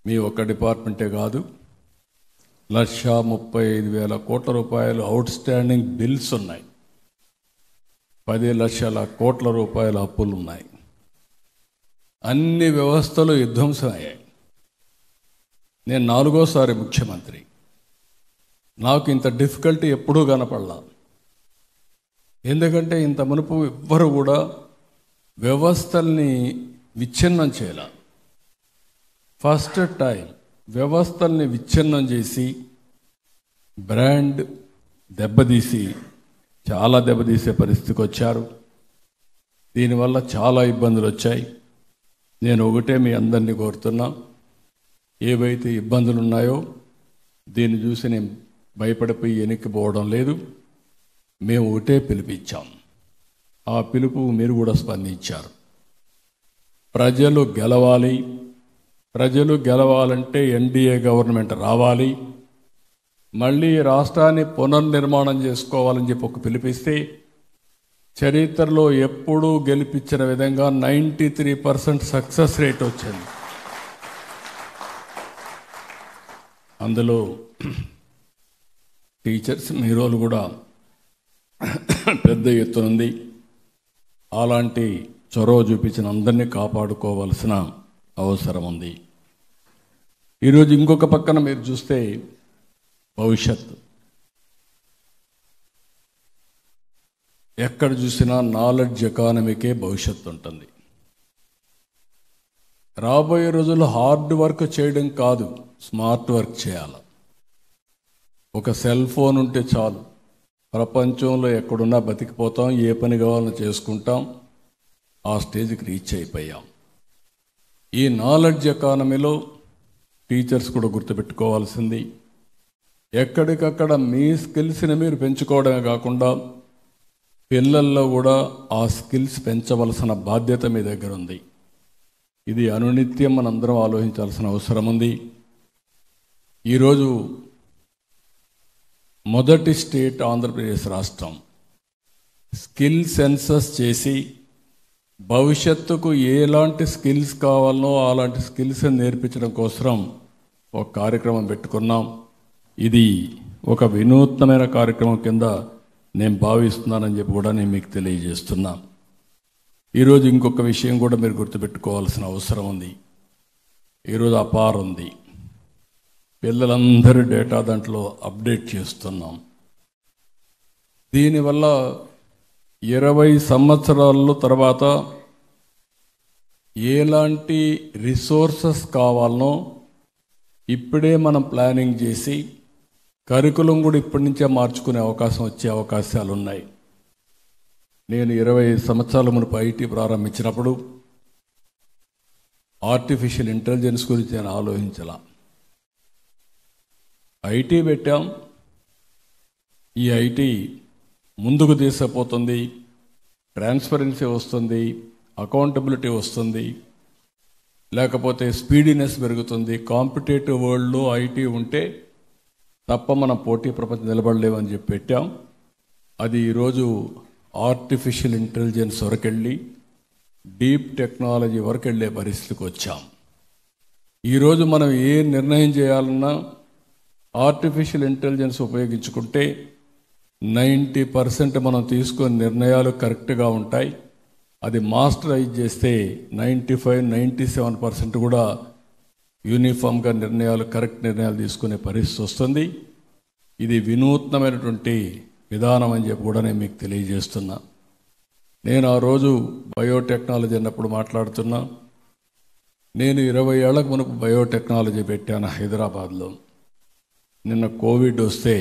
Speaker 1: మీ ఒక్క డిపార్ట్మెంటే కాదు, 1,35,000 కోట్ల రూపాయలు అవుట్ స్టాండింగ్ బిల్స్ ఉన్నాయి, 10 లక్షల కోట్ల రూపాయల అప్పులు ఉన్నాయి. అన్ని వ్యవస్థలు విధ్వంసం అయ్యాయి. నేను 4వ సారి ముఖ్యమంత్రి. నాకు ఇంత డిఫికల్టీ ఎప్పుడూ కనపడలా. ఎందుకంటే ఇంత మునుపు ఎవ్వరు కూడా వ్యవస్థల్ని విచ్ఛిన్నం చేయాల. ఫస్ట్ టైం వ్యవస్థల్ని విచ్ఛిన్నం చేసి బ్రాండ్ దెబ్బతీసి చాలా దెబ్బతీసే పరిస్థితికి వచ్చారు. దీనివల్ల చాలా ఇబ్బందులు వచ్చాయి. నేను ఒకటే మీ అందరినీ కోరుతున్నా, ఏవైతే ఇబ్బందులు ఉన్నాయో దీన్ని చూసి నేను భయపడిపోయి వెనక్కిపోవడం లేదు. మేము ఒకటే పిలిపించాం. ఆ పిలుపు మీరు కూడా స్పందించారు. ప్రజలు గెలవాలి, ప్రజలు గెలవాలంటే ఎన్డీఏ గవర్నమెంట్ రావాలి, మళ్ళీ రాష్ట్రాన్ని పునర్నిర్మాణం చేసుకోవాలని చెప్పి ఒక పిలిపిస్తే, చరిత్రలో ఎప్పుడూ గెలిపించిన విధంగా 93% సక్సెస్ రేట్ వచ్చింది. అందులో టీచర్స్ మీ రోజు కూడా పెద్ద ఎత్తున ఉంది. అలాంటి చొరవ చూపించిన అందరినీ కాపాడుకోవాల్సిన అవసరం ఉంది. ఈరోజు ఇంకొక పక్కన మీరు చూస్తే భవిష్యత్తు, ఎక్కడ చూసినా నాలెడ్జ్ ఎకానమీకే భవిష్యత్తు ఉంటుంది. రాబోయే రోజుల్లో హార్డ్ వర్క్ చేయడం కాదు, స్మార్ట్ వర్క్ చేయాలి. ఒక సెల్ ఫోన్ ఉంటే చాలు, ప్రపంచంలో ఎక్కడున్నా బతికిపోతాం, ఏ పని కావాలన్నా చేసుకుంటాం. ఆ స్టేజ్కి రీచ్ అయిపోయాం. ఈ నాలెడ్జ్ ఎకానమీలో టీచర్స్ కూడా గుర్తుపెట్టుకోవాల్సింది, ఎక్కడికక్కడ మీ స్కిల్స్ని మీరు పెంచుకోవడమే కాకుండా పిల్లల్లో కూడా ఆ స్కిల్స్ పెంచవలసిన బాధ్యత మీ దగ్గర ఉంది. ఇది అనునిత్యం మనందరం ఆలోచించాల్సిన అవసరం ఉంది. ఈరోజు మొదటి స్టేట్ ఆంధ్రప్రదేశ్ రాష్ట్రం స్కిల్ సెన్సస్ చేసి భవిష్యత్తుకు ఎలాంటి స్కిల్స్ కావాలనో అలాంటి స్కిల్స్ నేర్పించడం కోసం ఒక కార్యక్రమం పెట్టుకున్నాం. ఇది ఒక వినూత్నమైన కార్యక్రమం కింద నేను భావిస్తున్నానని చెప్పి కూడా నేను మీకు తెలియజేస్తున్నా. ఈరోజు ఇంకొక విషయం కూడా మీరు గుర్తుపెట్టుకోవాల్సిన అవసరం ఉంది. ఈరోజు అపార్ ఉంది, పిల్లలందరి డేటా దాంట్లో అప్డేట్ చేస్తున్నాం. దీనివల్ల 20 సంవత్సరాల తర్వాత ఎలాంటి రిసోర్సెస్ కావాలనో ఇప్పుడే మనం ప్లానింగ్ చేసి కరికులం కూడా ఇప్పటి నుంచే మార్చుకునే అవకాశం వచ్చే అవకాశాలు ఉన్నాయి. నేను 20 సంవత్సరాల మునుపు ఐటీ ప్రారంభించినప్పుడు ఆర్టిఫిషియల్ ఇంటెలిజెన్స్ గురించి నేను ఆలోచించాల. ఐటీ పెట్టాం, ఈ ఐటీ ముందుకు తీసుకుపోతుంది, ట్రాన్స్పరెన్సీ వస్తుంది, అకౌంటబిలిటీ వస్తుంది, లేకపోతే స్పీడీనెస్ పెరుగుతుంది. కాంపిటేటివ్ వరల్డ్లో ఐటీ ఉంటే తప్ప మనం పోటీ ప్రపంచం నిలబడలేమని చెప్పి పెట్టాం. అది ఈరోజు ఆర్టిఫిషియల్ ఇంటెలిజెన్స్ వరకు వెళ్ళి డీప్ టెక్నాలజీ వరకు వెళ్ళే పరిస్థితికి వచ్చాం. ఈరోజు మనం ఏ నిర్ణయం చేయాలన్నా ఆర్టిఫిషియల్ ఇంటెలిజెన్స్ ఉపయోగించుకుంటే 90% మనం తీసుకునే నిర్ణయాలు కరెక్ట్గా ఉంటాయి. అది మాస్టరైజ్ చేస్తే 95-97% కూడా యూనిఫామ్గా కరెక్ట్ నిర్ణయాలు తీసుకునే పరిస్థితి వస్తుంది. ఇది వినూత్నమైనటువంటి విధానం అని చెప్పి కూడా నేను మీకు తెలియజేస్తున్నా. నేను ఆ రోజు బయోటెక్నాలజీ అన్నప్పుడు మాట్లాడుతున్నా. నేను 20 ఏళ్లకు మునుపు బయోటెక్నాలజీ పెట్టాను హైదరాబాద్లో. నిన్న కోవిడ్ వస్తే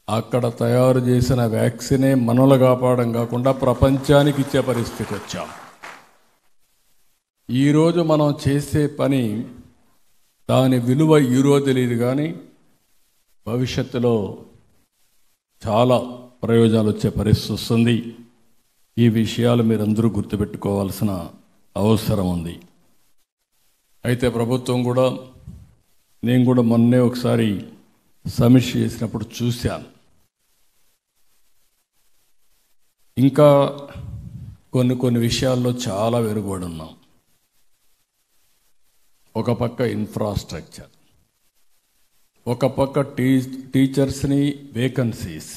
Speaker 1: అక్కడ తయారు చేసిన వ్యాక్సినే మనలు కాపాడడం కాకుండా ప్రపంచానికి ఇచ్చే పరిస్థితికి వచ్చాం. ఈరోజు మనం చేసే పని దాని విలువ ఈరోజు తెలియదు, కానీ భవిష్యత్తులో చాలా ప్రయోజనాలు వచ్చే పరిస్థితి వస్తుంది. ఈ విషయాలు మీరందరూ గుర్తుపెట్టుకోవాల్సిన అవసరం ఉంది. అయితే ప్రభుత్వం కూడా, నేను కూడా మొన్నే ఒకసారి సమీక్ష చేసినప్పుడు చూశాను, ఇంకా కొన్ని విషయాల్లో చాలా వెనుకబడి ఉన్నాం. ఒక పక్క ఇన్ఫ్రాస్ట్రక్చర్, ఒక పక్క టీచర్స్ని వేకెన్సీస్.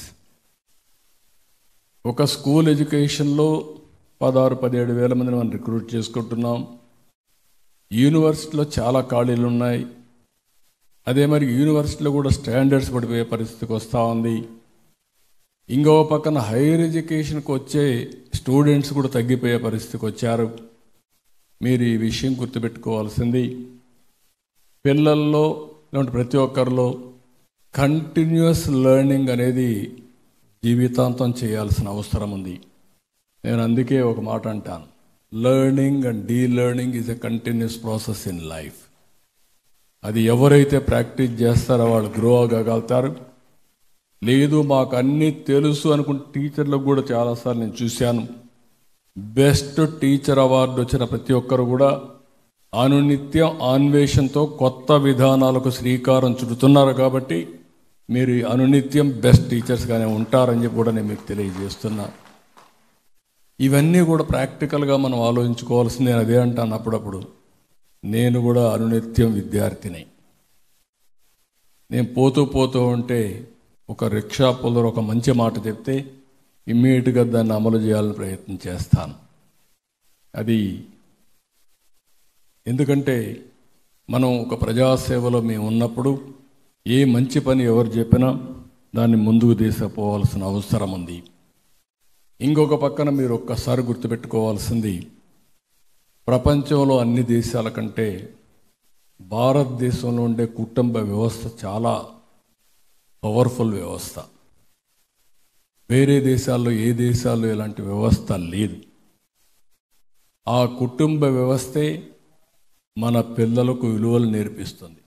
Speaker 1: ఒక స్కూల్ ఎడ్యుకేషన్లో 16-17 వేల మందిని మనం రిక్రూట్ చేసుకుంటున్నాం. యూనివర్సిటీలో చాలా ఖాళీలు ఉన్నాయి. అదే మరి యూనివర్సిటీలో కూడా స్టాండర్డ్స్ పడిపోయే పరిస్థితికి వస్తూ ఉంది. ఇంకో పక్కన హైయర్ ఎడ్యుకేషన్కి వచ్చే స్టూడెంట్స్ కూడా తగ్గిపోయే పరిస్థితికి వచ్చారు. మీరు ఈ విషయం గుర్తుపెట్టుకోవాల్సింది, పిల్లల్లో ఇలాంటి ప్రతి ఒక్కరిలో కంటిన్యూస్ లెర్నింగ్ అనేది జీవితాంతం చేయాల్సిన అవసరం ఉంది. నేను అందుకే ఒక మాట అంటాను, learning and delearning is a continuous process in life. అది ఎవరైతే ప్రాక్టీస్ చేస్తారో వాళ్ళు గ్రో అవ్వగలుగుతారు. లేదు మాకు అన్నీ తెలుసు అనుకుంటే టీచర్లకు కూడా చాలాసార్లు నేను చూశాను, బెస్ట్ టీచర్ అవార్డు వచ్చిన ప్రతి ఒక్కరు కూడా అనునిత్యం అన్వేషణతో కొత్త విధానాలకు శ్రీకారం చుడుతున్నారు. కాబట్టి మీరు అనునిత్యం బెస్ట్ టీచర్స్గానే ఉంటారని చెప్పి కూడా నేను మీకు తెలియజేస్తున్నా. ఇవన్నీ కూడా ప్రాక్టికల్గా మనం ఆలోచించుకోవాల్సింది. నేను అదే అంటాను అప్పుడప్పుడు, నేను కూడా అనునిత్యం విద్యార్థిని. నేను పోతూ ఉంటే ఒక రిక్షా పుల్లరు ఒక మంచి మాట చెప్తే ఇమ్మీడియట్గా దాన్ని అమలు చేయాలని ప్రయత్నం చేస్తాను. అది ఎందుకంటే మనం ఒక ప్రజాసేవలో మేము ఉన్నప్పుడు ఏ మంచి పని ఎవరు చెప్పినా దాన్ని ముందుకు తీసుకుపోవాల్సిన అవసరం ఉంది. ఇంకొక పక్కన మీరు ఒక్కసారి గుర్తుపెట్టుకోవాల్సింది, ప్రపంచంలో అన్ని దేశాల కంటే భారతదేశంలో ఉండే కుటుంబ వ్యవస్థ చాలా పవర్ఫుల్ వ్యవస్థ. వేరే దేశాల్లో ఏ దేశాల్లో ఇలాంటి వ్యవస్థ లేదు. ఆ కుటుంబ వ్యవస్థే మన పిల్లలకు విలువలు నేర్పిస్తుంది.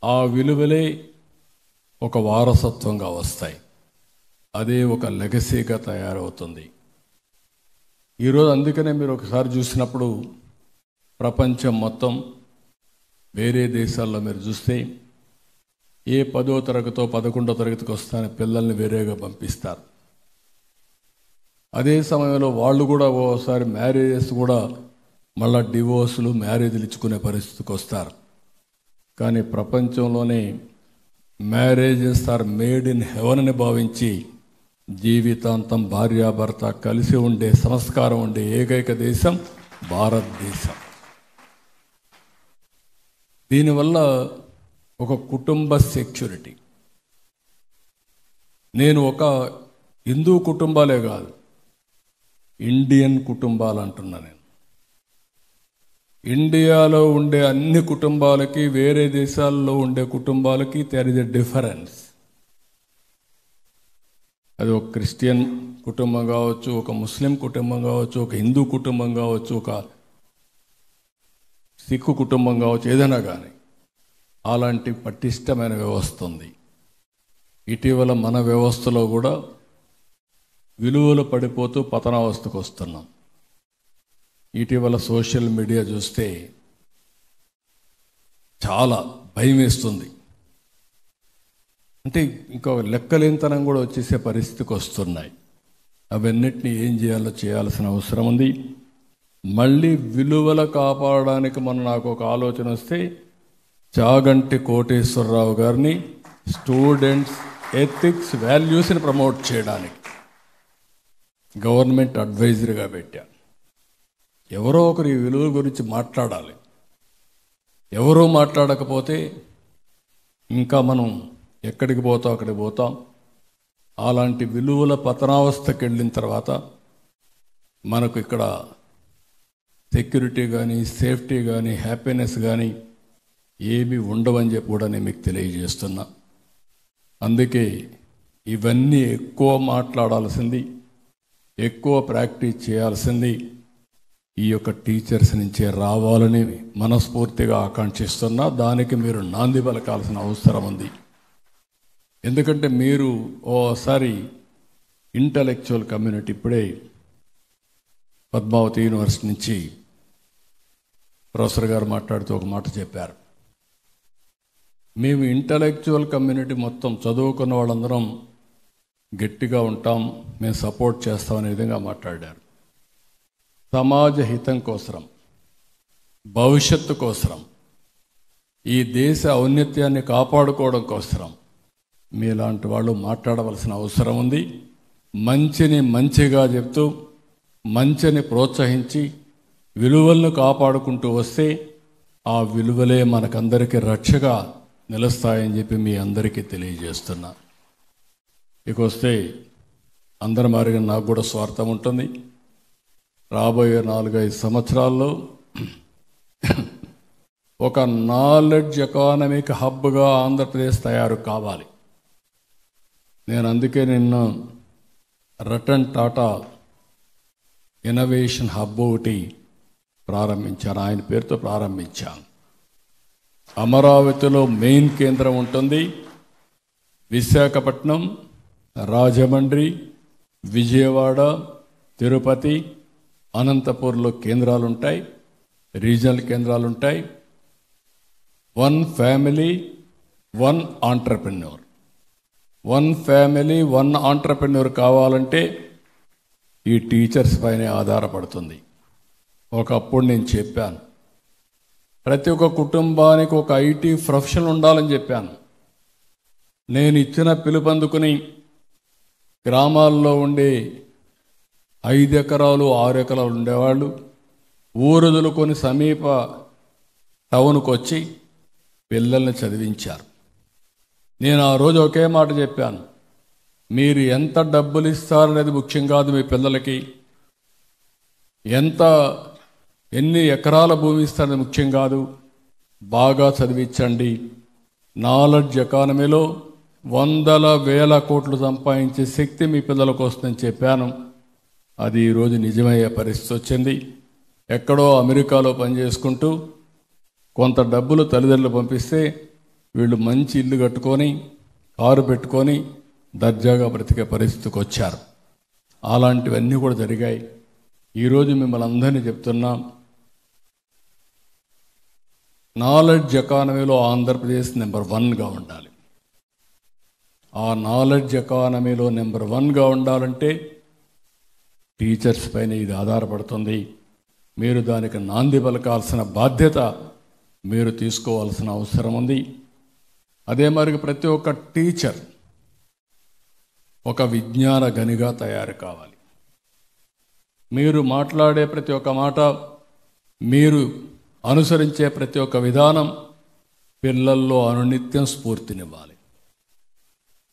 Speaker 1: ఆ విలువలే ఒక వారసత్వంగా వస్తాయి. అదే ఒక లెగసీగా తయారవుతుంది. ఈరోజు అందుకనే మీరు ఒకసారి చూసినప్పుడు ప్రపంచం మొత్తం వేరే దేశాల్లో మీరు చూస్తే ఏ 10వ తరగతో 11వ తరగతికి వస్తానే పిల్లల్ని వేరేగా పంపిస్తారు. అదే సమయంలో వాళ్ళు కూడా ఓసారి మ్యారేజెస్ కూడా మళ్ళా డివోర్సులు మ్యారేజ్లు ఇచ్చుకునే పరిస్థితికి వస్తారు. కానీ ప్రపంచంలోనే marriages are made in heaven అని భావించి జీవితాంతం భార్యాభర్త కలిసి ఉండే సంస్కారం ఉండే ఏకైక దేశం భారతదేశం. దీనివల్ల ఒక కుటుంబ సెక్యూరిటీ. నేను ఒక హిందూ కుటుంబాలే కాదు, ఇండియన్ కుటుంబాలు అంటున్నా. నేను ఇండియాలో ఉండే అన్ని కుటుంబాలకి వేరే దేశాల్లో ఉండే కుటుంబాలకి దేర్ ఇస్ ఎ డిఫరెన్స్. అది ఒక క్రిస్టియన్ కుటుంబం కావచ్చు, ఒక ముస్లిం కుటుంబం కావచ్చు, ఒక హిందూ కుటుంబం కావచ్చు, ఒక సిక్కు కుటుంబం కావచ్చు, ఏదైనా కానీ అలాంటి పటిష్టమైన వ్యవస్థ ఉంది. ఇటీవల మన వ్యవస్థలో కూడా విలువలు పడిపోతూ పతనావస్థకు వస్తున్నాం. ఇటీవల సోషల్ మీడియా చూస్తే చాలా భయం వేస్తుంది. అంటే ఇంకా లెక్కలేనితనం కూడా వచ్చేసే పరిస్థితికి వస్తున్నాయి. అవన్నిటిని ఏం చేయాలో చేయాల్సిన అవసరం ఉంది. మళ్ళీ విలువలు కాపాడడానికి నాకు ఒక ఆలోచన వస్తే చాగంటి కోటేశ్వరరావు గారిని స్టూడెంట్స్ ఎథిక్స్ వాల్యూస్ని ప్రమోట్ చేయడానికి గవర్నమెంట్ అడ్వైజర్గా పెట్టా. ఎవరో ఒకరు ఈ విలువల గురించి మాట్లాడాలి. ఎవరో మాట్లాడకపోతే ఇంకా మనం ఎక్కడికి పోతాం అక్కడికి పోతాం. అలాంటి విలువల పతనావస్థకి వెళ్ళిన తర్వాత మనకు ఇక్కడ సెక్యూరిటీ కానీ సేఫ్టీ కానీ హ్యాపీనెస్ కానీ ఏమీ ఉండవని చెప్పి కూడా నేను మీకు తెలియజేస్తున్నా. అందుకే ఇవన్నీ ఎక్కువ మాట్లాడాల్సింది, ఎక్కువ ప్రాక్టీస్ చేయాల్సింది ఈ యొక్క టీచర్స్ నుంచే రావాలని మనస్ఫూర్తిగా ఆకాంక్షిస్తున్నా. దానికి మీరు నాంది పలకాల్సిన అవసరం ఉంది. ఎందుకంటే మీరు ఓసారి ఇంటలెక్చువల్ కమ్యూనిటీ, ఇప్పుడే పద్మావతి యూనివర్సిటీ నుంచి ప్రొఫెసర్ గారు మాట్లాడుతూ ఒక మాట చెప్పారు. మేము ఇంటలెక్చువల్ కమ్యూనిటీ మొత్తం చదువుకున్న వాళ్ళందరం గట్టిగా ఉంటాం, మేము సపోర్ట్ చేస్తామనే విధంగా మాట్లాడారు. సమాజ హితం కోసరం, భవిష్యత్తు కోసరం, ఈ దేశ ఔన్నత్యాన్ని కాపాడుకోవడం కోసరం మీలాంటి వాళ్ళు మాట్లాడవలసిన అవసరం ఉంది. మంచిని మంచిగా చెప్తూ మంచిని ప్రోత్సహించి విలువలను కాపాడుకుంటూ వస్తే ఆ విలువలే మనకందరికీ రక్షగా నిలుస్తాయని చెప్పి మీ అందరికీ తెలియజేస్తున్నా. ఇక వస్తే అందరి మారిగా నాకు కూడా స్వార్థం ఉంటుంది. రాబోయే 4-5 సంవత్సరాల్లో ఒక నాలెడ్జ్ ఎకానమిక్ హబ్గా ఆంధ్రప్రదేశ్ తయారు కావాలి. నేను అందుకే నిన్న రతన్ టాటా ఇన్నోవేషన్ హబ్ ఒకటి ప్రారంభించాను. ఆయన పేరుతో ప్రారంభించాను. అమరావతిలో మెయిన్ కేంద్రం ఉంటుంది. విశాఖపట్నం, రాజమండ్రి, విజయవాడ, తిరుపతి, అనంతపూర్లో కేంద్రాలు ఉంటాయి, రీజనల్ కేంద్రాలు ఉంటాయి. 1 ఫ్యామిలీ 1 ఆంట్రప్రెన్యూర్, 1 ఫ్యామిలీ 1 ఆంట్రప్రెన్యూర్ కావాలంటే ఈ టీచర్స్ పైనే ఆధారపడుతుంది. ఒకప్పుడు నేను చెప్పాను, ప్రతి ఒక్క కుటుంబానికి ఒక ఐటీ ప్రొఫెషనల్ ఉండాలని చెప్పాను. నేను ఇచ్చిన పిలుపందుకుని గ్రామాల్లో ఉండే 5 ఎకరాలు 6 ఎకరాలు ఉండేవాళ్ళు ఊరొదులుకొని సమీప టౌన్కి వచ్చి పిల్లల్ని చదివించారు. నేను ఆ రోజు ఒకే మాట చెప్పాను, మీరు ఎంత డబ్బులు ఇస్తారనేది ముఖ్యం కాదు, మీ పిల్లలకి ఎన్ని ఎకరాల భూమి ఇస్తారనేది ముఖ్యం కాదు, బాగా చదివించండి. నాలెడ్జ్ ఎకానమీలో వందల వేల కోట్లు సంపాదించే శక్తి మీ పిల్లలకు వస్తుందని చెప్పాను. అది ఈరోజు నిజమయ్యే పరిస్థితి వచ్చింది. ఎక్కడో అమెరికాలో పనిచేసుకుంటూ కొంత డబ్బులు తల్లిదండ్రులు పంపిస్తే వీళ్ళు మంచి ఇల్లు కట్టుకొని కారు పెట్టుకొని దర్జాగా బ్రతికే పరిస్థితికి వచ్చారు. అలాంటివన్నీ కూడా జరిగాయి. ఈరోజు మిమ్మల్ని అందరినీ చెప్తున్నాం, నాలెడ్జ్ ఎకానమీలో ఆంధ్రప్రదేశ్ నెంబర్ 1గా ఉండాలి. ఆ నాలెడ్జ్ ఎకానమీలో నెంబర్ 1గా ఉండాలంటే టీచర్స్ పైన ఇది ఆధారపడుతుంది. మీరు దానికి నాంది పలకాల్సిన బాధ్యత మీరు తీసుకోవాల్సిన అవసరం ఉంది. అదే మరి ప్రతి ఒక్క టీచర్ ఒక విజ్ఞాన గనిగా తయారు కావాలి. మీరు మాట్లాడే ప్రతి ఒక్క మాట, మీరు అనుసరించే ప్రతి ఒక్క విధానం పిల్లల్లో అనునిత్యం స్ఫూర్తినివ్వాలి,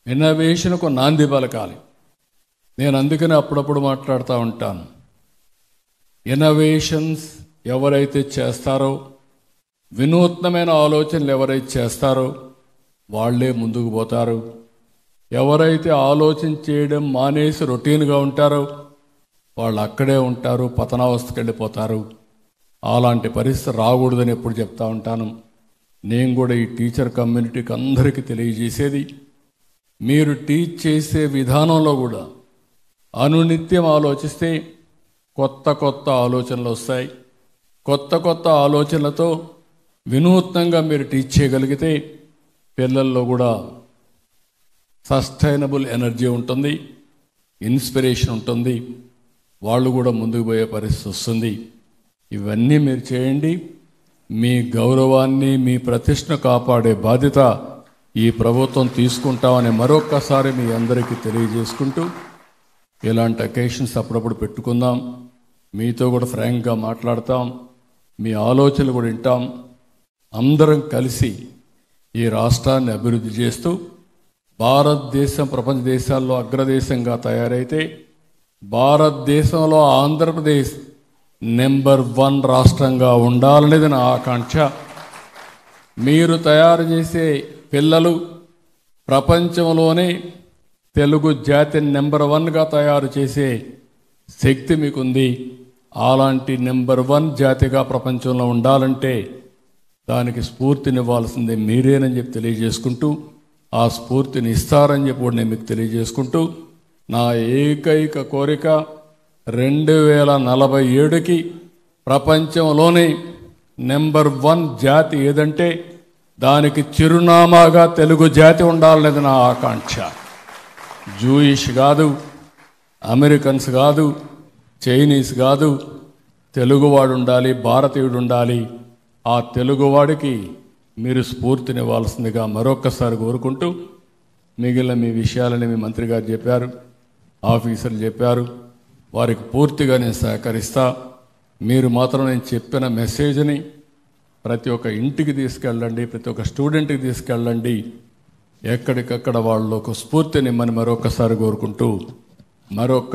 Speaker 1: ఇన్నోవేషన్కు నాంది పలకాలి. నేను అందుకనే అప్పుడప్పుడు మాట్లాడుతూ ఉంటాను, ఇన్నోవేషన్స్ ఎవరైతే చేస్తారో, వినూత్నమైన ఆలోచనలు ఎవరైతే చేస్తారో వాళ్ళే ముందుకు పోతారు. ఎవరైతే ఆలోచన చేయడం మానేసి రొటీన్గా ఉంటారో వాళ్ళు అక్కడే ఉంటారు, పతనావస్థకి వెళ్ళిపోతారు. అలాంటి పరిస్థితి రాకూడదని ఎప్పుడు చెప్తా ఉంటాను. నేను కూడా ఈ టీచర్ కమ్యూనిటీకి అందరికీ తెలియజేసేది, మీరు టీచ్ చేసే విధానంలో కూడా అనునిత్యం ఆలోచిస్తే కొత్త కొత్త ఆలోచనలు వస్తాయి. కొత్త కొత్త ఆలోచనలతో వినూత్నంగా మీరు టీచ్ చేయగలిగితే పిల్లల్లో కూడా సస్టైనబుల్ ఎనర్జీ ఉంటుంది, ఇన్స్పిరేషన్ ఉంటుంది, వాళ్ళు కూడా ముందుకు పోయే పరిస్థితి వస్తుంది. ఇవన్నీ మీరు చేయండి. మీ గౌరవాన్ని, మీ ప్రతిష్టను కాపాడే బాధ్యత ఈ ప్రభుత్వం తీసుకుంటామని మరొక్కసారి మీ అందరికీ తెలియజేసుకుంటూ, ఇలాంటి అకేషన్స్ అప్పుడప్పుడు పెట్టుకుందాం, మీతో కూడా ఫ్రాంక్గా మాట్లాడతాం, మీ ఆలోచనలు కూడా వింటాం. అందరం కలిసి ఈ రాష్ట్రాన్ని అభివృద్ధి చేస్తూ భారతదేశం ప్రపంచ దేశాల్లో అగ్రదేశంగా తయారైతే భారతదేశంలో ఆంధ్రప్రదేశ్ నెంబర్ 1 రాష్ట్రంగా ఉండాలనేది నా ఆకాంక్ష. మీరు తయారు చేసే పిల్లలు ప్రపంచంలోనే తెలుగు జాతిని నెంబర్ 1గా తయారు చేసే శక్తి మీకుంది. అలాంటి నెంబర్ 1 జాతిగా ప్రపంచంలో ఉండాలంటే దానికి స్ఫూర్తినివ్వాల్సిందే మీరేనని చెప్పి తెలియజేసుకుంటూ, ఆ స్ఫూర్తిని ఇస్తారని చెప్పి కూడా నేను మీకు తెలియజేసుకుంటూ, నా ఏకైక కోరిక 2047కి ప్రపంచంలోనే నెంబర్ 1 జాతి ఏదంటే దానికి చిరునామాగా తెలుగు జాతి ఉండాలనేది నా ఆకాంక్ష. జూయిష్ కాదు, అమెరికన్స్ కాదు, చైనీస్ కాదు, తెలుగువాడు ఉండాలి, భారతీయుడు ఉండాలి. ఆ తెలుగువాడికి మీరు స్ఫూర్తినివ్వాల్సిందిగా మరొక్కసారి కోరుకుంటూ, మిగిలిన మీ విషయాలని మీ మంత్రి గారు చెప్పారు, ఆఫీసర్లు చెప్పారు, వారికి పూర్తిగా నేను సహకరిస్తా. మీరు మాత్రం నేను చెప్పిన మెసేజ్ని ప్రతి ఒక్క ఇంటికి తీసుకెళ్ళండి, ప్రతి ఒక్క స్టూడెంట్కి తీసుకెళ్ళండి, ఎక్కడికక్కడ వాళ్ళకు స్ఫూర్తినిమ్మని మరొక్కసారి కోరుకుంటూ మరొక